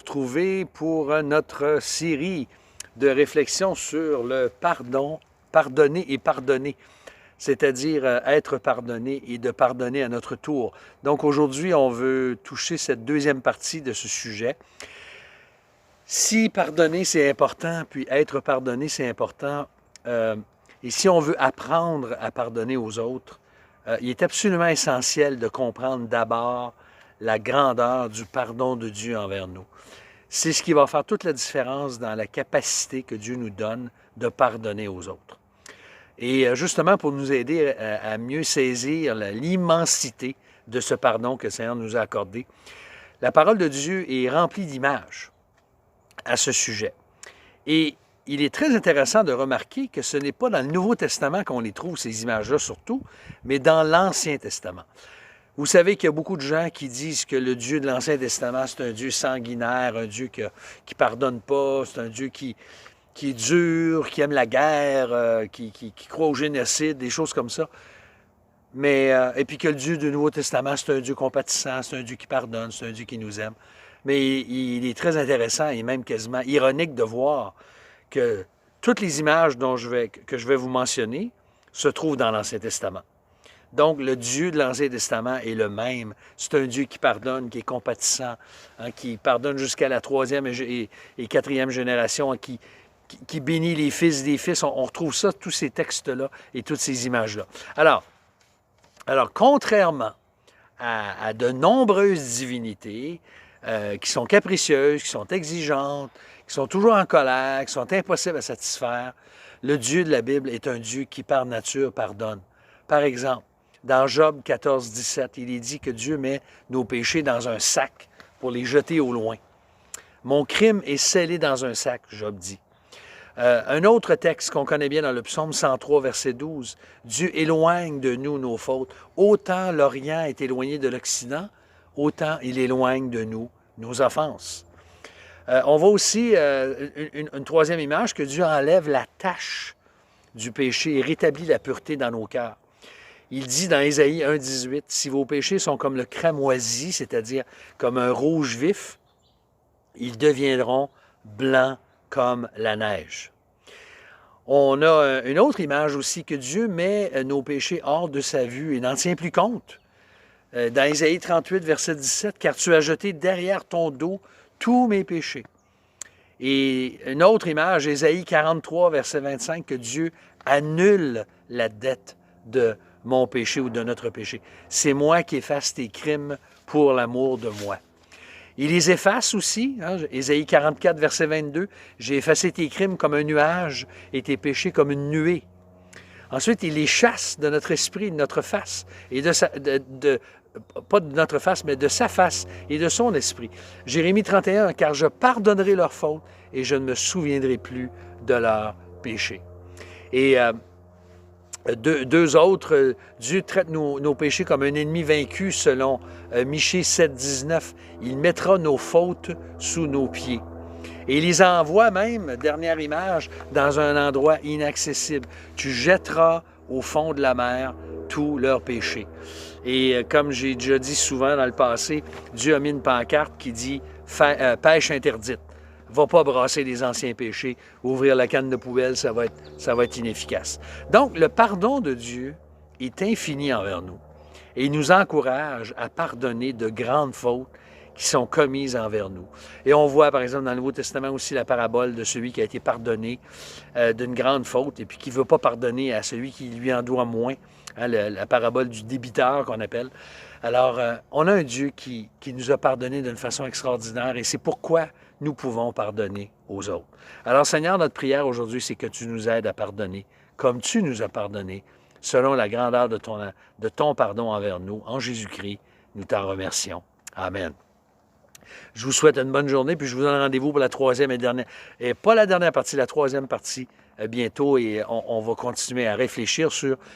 retrouver pour notre série de réflexions sur le pardon, pardonner et pardonner, c'est-à-dire être pardonné et de pardonner à notre tour. Donc aujourd'hui, on veut toucher cette deuxième partie de ce sujet. Si pardonner, c'est important, puis être pardonné, c'est important, et si on veut apprendre à pardonner aux autres, il est absolument essentiel de comprendre d'abord la grandeur du pardon de Dieu envers nous. C'est ce qui va faire toute la différence dans la capacité que Dieu nous donne de pardonner aux autres. Et justement, pour nous aider à mieux saisir l'immensité de ce pardon que le Seigneur nous a accordé, la parole de Dieu est remplie d'images à ce sujet. Et il est très intéressant de remarquer que ce n'est pas dans le Nouveau Testament qu'on les trouve, ces images-là surtout, mais dans l'Ancien Testament. Vous savez qu'il y a beaucoup de gens qui disent que le Dieu de l'Ancien Testament, c'est un Dieu sanguinaire, un Dieu qui ne pardonne pas, c'est un Dieu qui est dur, qui aime la guerre, qui croit au génocide, des choses comme ça. Mais, et puis que le Dieu du Nouveau Testament, c'est un Dieu compatissant, c'est un Dieu qui pardonne, c'est un Dieu qui nous aime. Mais il est très intéressant et même quasiment ironique de voir que toutes les images que je vais vous mentionner se trouvent dans l'Ancien Testament. Donc, le Dieu de l'Ancien Testament est le même. C'est un Dieu qui pardonne, qui est compatissant, hein, qui pardonne jusqu'à la troisième et quatrième génération, hein, qui bénit les fils des fils. On retrouve ça, tous ces textes-là et toutes ces images-là. Alors, contrairement à de nombreuses divinités qui sont capricieuses, qui sont exigeantes, qui sont toujours en colère, qui sont impossibles à satisfaire, le Dieu de la Bible est un Dieu qui, par nature, pardonne. Par exemple, dans Job 14, 17, il est dit que Dieu met nos péchés dans un sac pour les jeter au loin. Mon crime est scellé dans un sac, Job dit. Un autre texte qu'on connaît bien dans le psaume 103, verset 12, Dieu éloigne de nous nos fautes. Autant l'Orient est éloigné de l'Occident, autant il éloigne de nous nos offenses. On voit aussi une troisième image, que Dieu enlève la tache du péché et rétablit la pureté dans nos cœurs. Il dit dans Ésaïe 1, 18, « Si vos péchés sont comme le cramoisi, c'est-à-dire comme un rouge vif, ils deviendront blancs comme la neige. » On a une autre image aussi, que Dieu met nos péchés hors de sa vue et n'en tient plus compte. Dans Ésaïe 38, verset 17, « Car tu as jeté derrière ton dos tous mes péchés. » Et une autre image, Ésaïe 43, verset 25, que Dieu annule la dette de mon péché ou de notre péché. C'est moi qui efface tes crimes pour l'amour de moi. Il les efface aussi, hein, Ésaïe 44, verset 22, « J'ai effacé tes crimes comme un nuage et tes péchés comme une nuée. » Ensuite, il les chasse de notre esprit, de notre face, et pas de notre face, mais de sa face et de son esprit. Jérémie 31, « Car je pardonnerai leurs fautes et je ne me souviendrai plus de leurs péchés. » Et deux autres, Dieu traite nos péchés comme un ennemi vaincu selon Michée 7, 19. Il mettra nos fautes sous nos pieds. Et il les envoie même, dernière image, dans un endroit inaccessible. Tu jetteras au fond de la mer tous leurs péchés. Et comme j'ai déjà dit souvent dans le passé, Dieu a mis une pancarte qui dit « Pêche interdite ». Va pas brasser les anciens péchés, ouvrir la canne de poubelle, ça va être inefficace. Donc, le pardon de Dieu est infini envers nous et il nous encourage à pardonner de grandes fautes qui sont commises envers nous. Et on voit, par exemple, dans le Nouveau Testament aussi la parabole de celui qui a été pardonné d'une grande faute et puis qui ne veut pas pardonner à celui qui lui en doit moins, hein, la parabole du débiteur qu'on appelle. Alors, on a un Dieu qui nous a pardonné d'une façon extraordinaire et c'est pourquoi nous pouvons pardonner aux autres. Alors, Seigneur, notre prière aujourd'hui, c'est que tu nous aides à pardonner comme tu nous as pardonné, selon la grandeur de ton pardon envers nous. En Jésus-Christ, nous t'en remercions. Amen. Je vous souhaite une bonne journée, puis je vous donne rendez-vous pour la troisième et dernière, et pas la dernière partie, la troisième partie bientôt, et on va continuer à réfléchir sur